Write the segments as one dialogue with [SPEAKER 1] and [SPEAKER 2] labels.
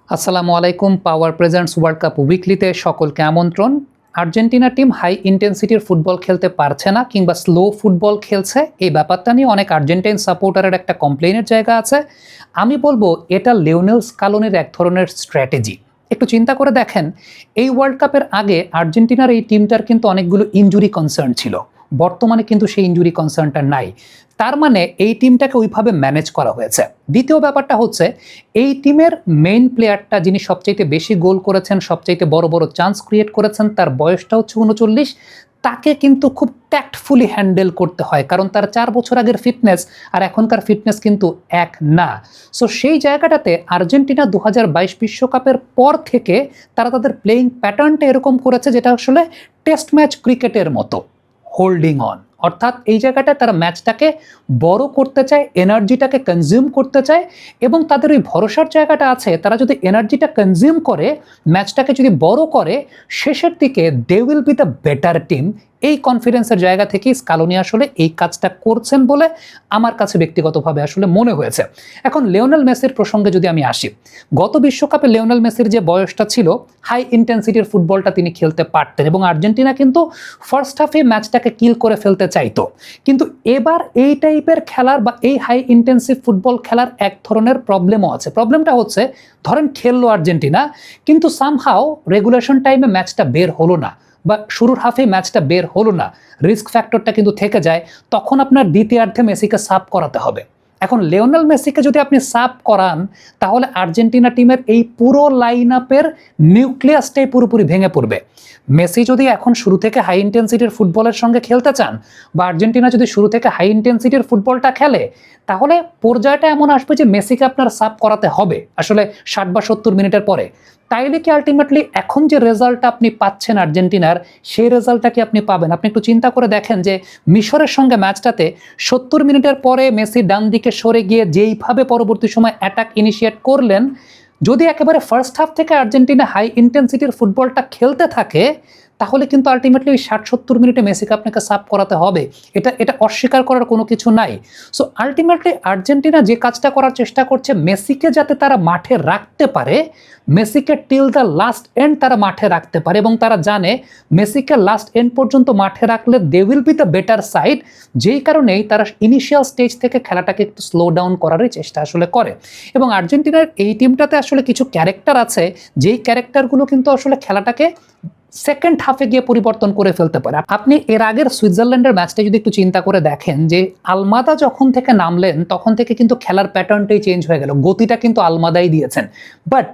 [SPEAKER 1] আসসালামু আলাইকুম। পাওয়ার presents world cup উইকলিতে সকলকে আমন্ত্রণ। আর্জেন্টিনা টিম হাই ইন্টেন্সিটির ফুটবল খেলতে পারছে না কিংবা স্লো ফুটবল খেলছে, এই ব্যাপারটা নিয়ে অনেক আর্জেন্টাইন সাপোর্টারের একটা কমপ্লেনের জায়গা আছে। আমি বলবো এটা লিওনেল স্কালোনির এক ধরনের স্ট্র্যাটেজি। একটু চিন্তা করে দেখেন, এই ওয়ার্ল্ড কাপের আগে আর্জেন্টিনার এই টিমটার কিন্তু অনেকগুলো ইনজুরি কনসার্ন ছিল। বর্তমানে কিন্তু সেই ইনজুরি কনসার্নটা নাই। তার মানে এই টিমটাকে ওইভাবে ম্যানেজ করা হয়েছে। দ্বিতীয় ব্যাপারটা হচ্ছে, এই টিমের মেইন প্লেয়ারটা যিনি সবচাইতে বেশি গোল করেছেন, সবচাইতে বড় বড় চান্স ক্রিয়েট করেছেন, তার বয়সটা হচ্ছে ৩৯। তাকে কিন্তু খুব ট্যাক্টফুলি হ্যান্ডেল করতে হয়, কারণ তার ৪ বছর আগের ফিটনেস আর এখনকার ফিটনেস কিন্তু এক না। সো সেই জায়গাটাতে আর্জেন্টিনা ২০২২ বিশ্বকাপের পর থেকে তারা তাদের প্লেয়িং প্যাটার্নটা এরকম করেছে যেটা আসলে টেস্ট ম্যাচ ক্রিকেটের মতো, হোল্ডিং অন। অর্থাৎ এই জায়গাটায় তারা ম্যাচটাকে বড় করতে চায়, এনার্জিটাকে কনজিউম করতে চায়, এবং তাদের ওই ভরসার জায়গাটা আছে, তারা যদি এনার্জিটা কনজিউম করে, ম্যাচটাকে যদি বড় করে, শেষের দিকে they will be the better team. এই কনফিডেন্সের জায়গা থেকেই স্কালোনি আসলে এই কাজটা করছেন বলে আমার কাছে ব্যক্তিগতভাবে আসলে মনে হয়েছে। এখন লিওনেল মেসির প্রসঙ্গে যদি আমি আসি, গত বিশ্বকাপে লিওনেল মেসির যে বয়সটা ছিল, হাই ইন্টেন্সিটির ফুটবলটা তিনি খেলতে পারতেন এবং আর্জেন্টিনা কিন্তু ফার্স্ট হাফে ম্যাচটাকে কিল করে ফেলতে চাইতো। কিন্তু এবার এই টাইপের খেলার বা এই হাই ইন্টেন্সিভ ফুটবল খেলার এক ধরনের প্রবলেমও আছে। প্রবলেমটা হচ্ছে, ধরেন খেললো আর্জেন্টিনা, কিন্তু সামহাও রেগুলেশন টাইমে ম্যাচটা বের হলো না বা শুরুর হাফে ম্যাচটা বের হলো না, রিস্ক ফ্যাক্টরটা কিন্তু থেকে যায়। তখন আপনার দ্বিতীয়ার্ধে মেসিকে সাব করাতে হবে। এখন লিওনেল মেসিকে যদি আপনি সাব করান, তাহলে আর্জেন্টিনা টিমের এই পুরো লাইন আপের নিউক্লিয়াসটাই পুরোপুরি ভেঙে পড়বে। মেসি যদি এখন শুরু থেকে হাই ইন্টেন্সিটির ফুটবলের সঙ্গে খেলতে চান, বা আর্জেন্টিনা যদি শুরু থেকে হাই ইন্টেন্সিটির ফুটবলটা খেলে, তাহলে পর্যায়টা এমন আসবে যে মেসিকে আপনার সাব করাতে হবে আসলে ৬০ বা ৭০ মিনিটের পরে। তাইলে কি আলটিমেটলি এখন যে রেজাল্টটা আপনি পাচ্ছেন আর্জেন্টিনার, সেই রেজাল্টটা কি আপনি পাবেন? আপনি একটু চিন্তা করে দেখেন যে মিশরের সঙ্গে ম্যাচটাতে ৭০ মিনিটের পরে মেসি ডান দিকে সরে গিয়ে যেইভাবে পরবর্তী সময় অ্যাটাক ইনিশিয়েট করলেন, যদি একেবারে ফার্স্ট হাফ থেকে আর্জেন্টিনা হাই ইন্টেন্সিটির ফুটবলটা খেলতে থাকে, তাহলে কিন্তু আলটিমেটলি ওই ৬০-৭০ মিনিটে মেসিকে আপনাকে সাব করাতে হবে। এটা অস্বীকার করার কোনো কিছু নাই। সো আলটিমেটলি আর্জেন্টিনা যে কাজটা করার চেষ্টা করছে, মেসিকে যাতে তারা মাঠে রাখতে পারে, মেসিকে টিল দ্য লাস্ট এন্ড তারা মাঠে রাখতে পারে, এবং তারা জানে মেসিকে লাস্ট এন্ড পর্যন্ত মাঠে রাখলে they will be the better side. যেই কারণেই তারা ইনিশিয়াল স্টেজ থেকে খেলাটাকে একটু স্লো ডাউন করারই চেষ্টা আসলে করে। এবং আর্জেন্টিনার এই টিমটাতে আসলে কিছু ক্যারেক্টার আছে, যেই ক্যারেক্টারগুলো কিন্তু আসলে খেলাটাকে সেকেন্ড হাফে গিয়ে পরিবর্তন করে ফেলতে পারে। আপনি এর আগের সুইজারল্যান্ডের ম্যাচটা যদি একটু চিন্তা করে দেখেন, যে আলমাদা যখন থেকে নামলেন তখন থেকে কিন্তু খেলার প্যাটার্নটাই চেঞ্জ হয়ে গেল, গতিটা কিন্তু আলমাদাই দিয়েছেন। বাট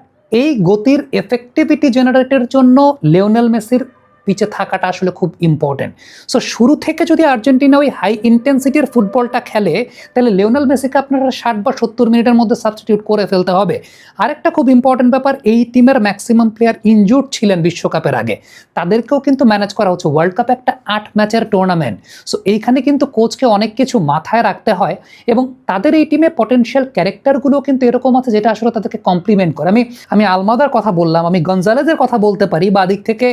[SPEAKER 1] এই গতির এফেক্টিভিটি জেনারেটের জন্য লিওনেল মেসির পিছে থাকাটা আসলে খুব ইম্পর্টেন্ট। সো শুরু থেকে যদি আর্জেন্টিনা ওই হাই ইন্টেন্সিটির ফুটবলটা খেলে, তাহলে লিওনেল মেসিকে আপনারা ৬০ বা ৭০ মিনিটের মধ্যে সাবস্টিটিউট করে ফেলতে হবে। আরেকটা খুব ইম্পর্টেন্ট ব্যাপার, এই টিমের ম্যাক্সিমাম প্লেয়ার ইনজুর্ড ছিলেন বিশ্বকাপের আগে, তাদেরকেও কিন্তু ম্যানেজ করা হচ্ছে। ওয়ার্ল্ড কাপ একটা ৮ ম্যাচের টুর্নামেন্ট। সো এইখানে কিন্তু কোচকে অনেক কিছু মাথায় রাখতে হয়, এবং তাদের এই টিমে পটেনশিয়াল ক্যারেক্টারগুলো কিন্তু এরকম আছে যেটা আসলে তাদেরকে কমপ্লিমেন্ট করে। আমি আলমাদার কথা বললাম, আমি গনজালেজের কথা বলতে পারি, বা দিক থেকে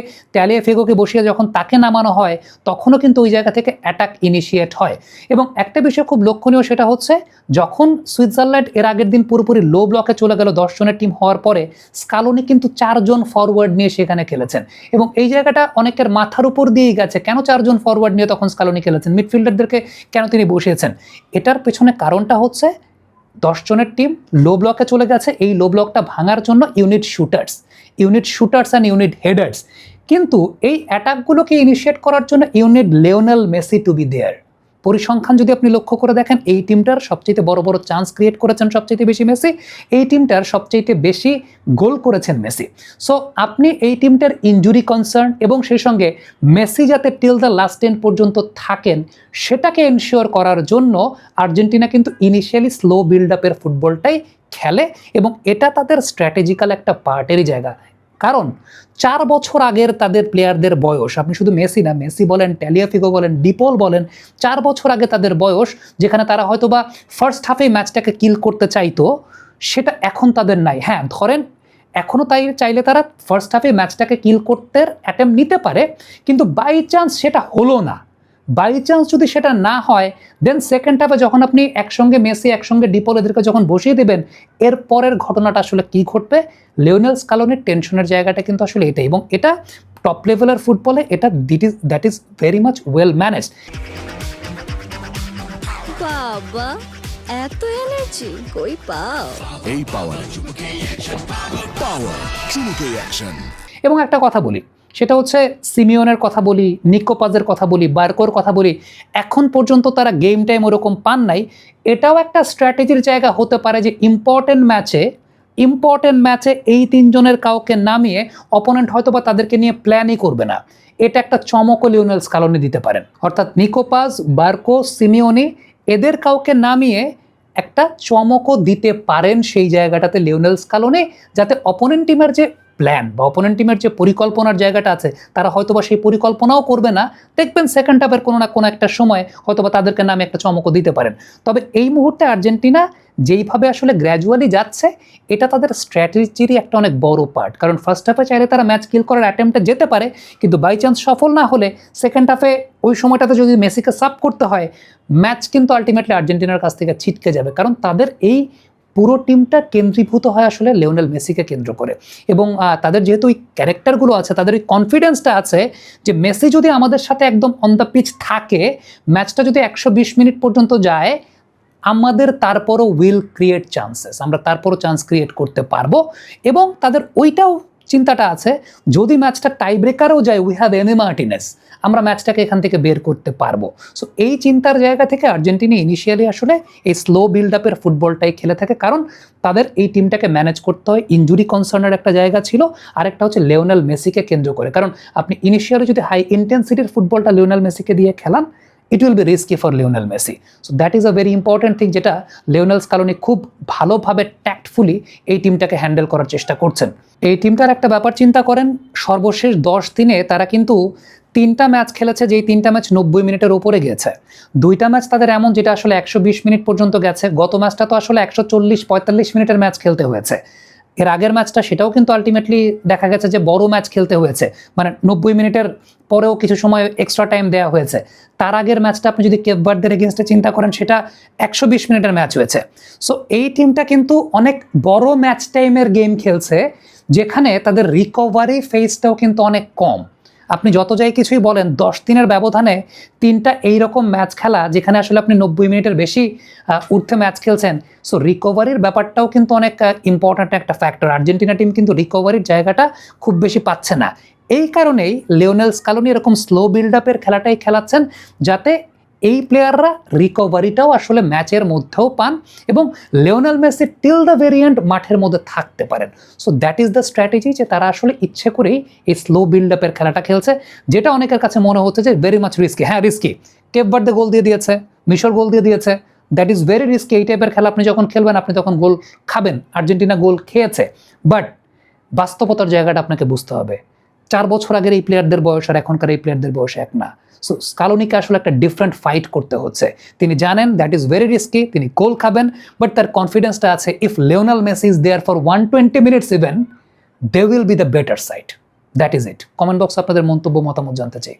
[SPEAKER 1] কে বসিয়ে যখন তাকে নামানো হয়, তখনও কিন্তু ওই জায়গা থেকে অ্যাটাক ইনিশিয়েট হয়। এবং একটা বিষয় খুব লক্ষণীয়, সেটা হচ্ছে যখন সুইজারল্যান্ড এর আগের দিন পুরোপুরি লো ব্লকে চলে গেল ১০ জনের টিম হওয়ার পরে, স্কালোনি কিন্তু ৪ জন ফরওয়ার্ড নিয়ে সেখানে খেলেছেন। এবং এই জায়গাটা অনেকের মাথার উপর দিয়েই গেছে, কেন ৪ জন ফরওয়ার্ড নিয়ে তখন স্কালোনি খেলেছেন, মিডফিল্ডারদেরকে কেন তিনি বসিয়েছেন? এটার পেছনে কারণটা হচ্ছে ১০ জনের টিম লো ব্লকে চলে গেছে, এই লো ব্লকটা ভাঙার জন্য unit shooters and unit headers. কিন্তু এই অ্যাটাকগুলোকে ইনিশিয়েট করার জন্য unit Lionel Messi to be there. পরিসংখ্যান যদি আপনি লক্ষ্য করে দেখেন, এই টিমটার সবচেয়ে বড় বড় চান্স ক্রিয়েট করেছেন সবচেয়ে বেশি মেসি, এই টিমটার সবচেয়ে বেশি গোল করেছেন মেসি। সো আপনি এই টিমটার ইনজুরি কনসার্ন এবং সেই সঙ্গে মেসি যাতে টিল দ্য লাস্ট এন্ড পর্যন্ত থাকেন, সেটাকে এনশিওর করার জন্য আর্জেন্টিনা কিন্তু ইনিশিয়ালি স্লো বিল্ড আপের ফুটবলটাই খেলে, এবং এটা তাদের স্ট্র্যাটেজিক্যাল একটা পার্টেরই জায়গা। কারণ ৪ বছর আগের তাদের প্লেয়ারদের বয়স, আপনি শুধু মেসি না, মেসি বলেন, ট্যালিয়াফিগো বলেন, ডিপল বলেন, ৪ বছর আগে তাদের বয়স, যেখানে তারা হয়তো বা ফার্স্ট হাফেই ম্যাচটাকে কিল করতে চাইতো, সেটা এখন তাদের নাই। হ্যাঁ, ধরেন এখনও তাই চাইলে তারা ফার্স্ট হাফে ম্যাচটাকে কিল করতে অ্যাটেম্প নিতে পারে, কিন্তু বাই চান্স সেটা হলো না, বাই চান্স যদি সেটা না হয়, দেন সেকেন্ড হাফে যখন আপনি একসঙ্গে মেসি একসঙ্গে ডিপল এদেরকে যখন বসিয়ে দেবেন, এর পরের ঘটনাটা আসলে কি ঘটবে, লিওনেল স্কালোনির টেনশনের জায়গাটা কিন্তু আসলে এটাই, এবং এটা টপ লেভেলের ফুটবলে এটা that is very much well managed.
[SPEAKER 2] বাবা, এত এনার্জি কই পাও?
[SPEAKER 3] এই পাওয়ার চুমুকে অ্যাকশন।
[SPEAKER 1] এবং একটা কথা বলি, সেটা হচ্ছে সিমিওনের কথা বলি, নিকো পাজের কথা বলি, বার্কোর কথা বলি, এখন পর্যন্ত তারা গেম টাইম ওরকম পান নাই। এটাও একটা স্ট্র্যাটেজির জায়গা হতে পারে যে ইম্পর্টেন্ট ম্যাচে এই তিনজনের কাউকে নামিয়ে অপোনেন্ট হয়তো বা তাদেরকে নিয়ে প্ল্যানই করবে না। এটা একটা চমকও লিওনেল স্কালোনি দিতে পারেন, অর্থাৎ নিকো পাজ, বার্কো, সিমিওনি এদের কাউকে নামিয়ে একটা চমকও দিতে পারেন সেই জায়গাটাতে লিওনেল স্কালোনি, যাতে অপোনেন্ট টিমের যে প্ল্যান বা অপোনেন্ট টিমের যে পরিকল্পনার জায়গাটা আছে তারা হয়তোবা সেই পরিকল্পনাও করবে না, দেখবেন সেকেন্ড হাফের কোনো না কোনো একটা সময় হয়তোবা তাদেরকে নামে একটা চমকও দিতে পারেন। তবে এই মুহূর্তে আর্জেন্টিনা যেইভাবে আসলে গ্র্যাজুয়ালি যাচ্ছে, এটা তাদের স্ট্র্যাটেজিরই একটা অনেক বড় পার্ট, কারণ ফার্স্ট হাফে চাইলে তারা ম্যাচ কিল করার অ্যাটেম্পটে যেতে পারে, কিন্তু বাই চান্স সফল না হলে সেকেন্ড হাফে ওই সময়টাতে যদি মেসিকে সাব করতে হয়, ম্যাচ কিন্তু আলটিমেটলি আর্জেন্টিনার কাছ থেকে ছিটকে যাবে, কারণ তাদের এই পুরো টিমটা কেন্দ্রীভূত হয় আসলে লিওনেল মেসিকে কেন্দ্র করে। এবং তাদের যেহেতু ওই ক্যারেক্টারগুলো আছে, তাদের ওই কনফিডেন্সটা আছে যে মেসি যদি আমাদের সাথে একদম অন দ্য পিচ থাকে, ম্যাচটা যদি 120 মিনিট পর্যন্ত যায়, আমাদের তারপরও উইল ক্রিয়েট চান্সেস, আমরা তারপরও চান্স ক্রিয়েট করতে পারবো। এবং তাদের ওইটাও চিন্তাটা আছে, যদি ম্যাচটা টাই ব্রেকারও যায়, উই হ্যাভ এমি মার্টিনেস, আমরা ম্যাচটাকে এখান থেকে বের করতে পারবো। সো এই চিন্তার জায়গা থেকে আর্জেন্টিনা ইনিশিয়ালি আসলে এই স্লো বিল্ড আপের ফুটবলটাই খেলে থাকে, কারণ তাদের এই টিমটাকে ম্যানেজ করতে হয়। ইনজুরি কনসার্নের একটা জায়গা ছিল, আরেকটা হচ্ছে লিওনেল মেসিকে কেন্দ্র করে, কারণ আপনি ইনিশিয়ালি যদি হাই ইন্টেন্সিটির ফুটবলটা লিওনেল মেসিকে দিয়ে খেলান, it will be risky for Lionel Messi. So that is a very important thing, যেটা লিওনেল স্কালোনি খুব ভালোভাবে ট্যাক্টফুলি এই টিমটাকে হ্যান্ডেল করার চেষ্টা করছেন। এই টিমটার একটা ব্যাপার চিন্তা করেন, সর্বশেষ 10 দিনে তারা কিন্তু 3টা ম্যাচ খেলেছে, যেই 3টা ম্যাচ 90 মিনিটের ওপরে গেছে। 2টা ম্যাচ তাদের এমন যেটা আসলে 120 মিনিট পর্যন্ত গেছে, গত ম্যাচটা তো আসলে 140-45 মিনিটের ম্যাচ খেলতে হয়েছে। এর আগের ম্যাচটা সেটাও কিন্তু আলটিমেটলি দেখা গেছে যে বড় ম্যাচ খেলতে হয়েছে, মানে 90 মিনিটের পরেও কিছু সময় এক্সট্রা টাইম দেওয়া হয়েছে। তার আগের ম্যাচটা আপনি যদি কেপ ভার্দের এগেনস্টে চিন্তা করেন, সেটা 120 মিনিটের ম্যাচ হয়েছে। সো এই টিমটা কিন্তু অনেক বড় ম্যাচ টাইমের গেম খেলছে, যেখানে তাদের রিকভারি ফেজটাও কিন্তু অনেক কম। আপনি যত যাই কিছুই বলেন, 10 দিনের ব্যবধানে 3টা এইরকম ম্যাচ খেলা, যেখানে আসলে আপনি 90 মিনিটের বেশি ঊর্ধ্বে ম্যাচ খেলছেন। সো রিকভারির ব্যাপারটাও কিন্তু অনেক ইম্পর্ট্যান্ট একটা ফ্যাক্টর। আর্জেন্টিনা টিম কিন্তু রিকভারির জায়গাটা খুব বেশি পাচ্ছে না। এই কারণেই লিওনেল স্কালোনি এরকম স্লো বিল্ড আপের খেলাটাই খেলাচ্ছেন, যাতে এই প্লেয়াররা রিকভারিটাও আসলে ম্যাচের মধ্যেও পান এবং Lionel Messi till the variant মাঠের মধ্যে থাকতে পারেন। So that is the strategy, যে তারা আসলে ইচ্ছে করেই এই স্লো বিল্ড আপের খেলাটা খেলছে, যেটা অনেকের কাছে মনে হচ্ছে যে ভেরি মাচ রিস্কি। হ্যাঁ, রিস্কি। কেপ ভার্দে গোল দিয়ে দিয়েছে, মিশর গোল দিয়ে দিয়েছে, দ্যাট ইজ ভেরি রিস্কি। এই টাইপের খেলা আপনি যখন খেলবেন, আপনি তখন গোল খাবেন। আর্জেন্টিনা গোল খেয়েছে, বাট বাস্তবতার জায়গাটা আপনাকে বুঝতে হবে। 4 বছর আগের এই প্লেয়ারদের বয়স আর এখনকার এই প্লেয়ারদের বয়স এক না। সো স্কালোনিকে আসলে একটা ডিফারেন্ট ফাইট করতে হচ্ছে। তিনি জানেন দ্যাট ইজ ভেরি রিস্কি, তিনি গোল খাবেন, বাট তার কনফিডেন্সটা আছে, if Lionel Messi is there for 120 minutes even, they will be the better side. That is it. Comment বক্সে আপনাদের মন্তব্য মতামত জানতে চাই।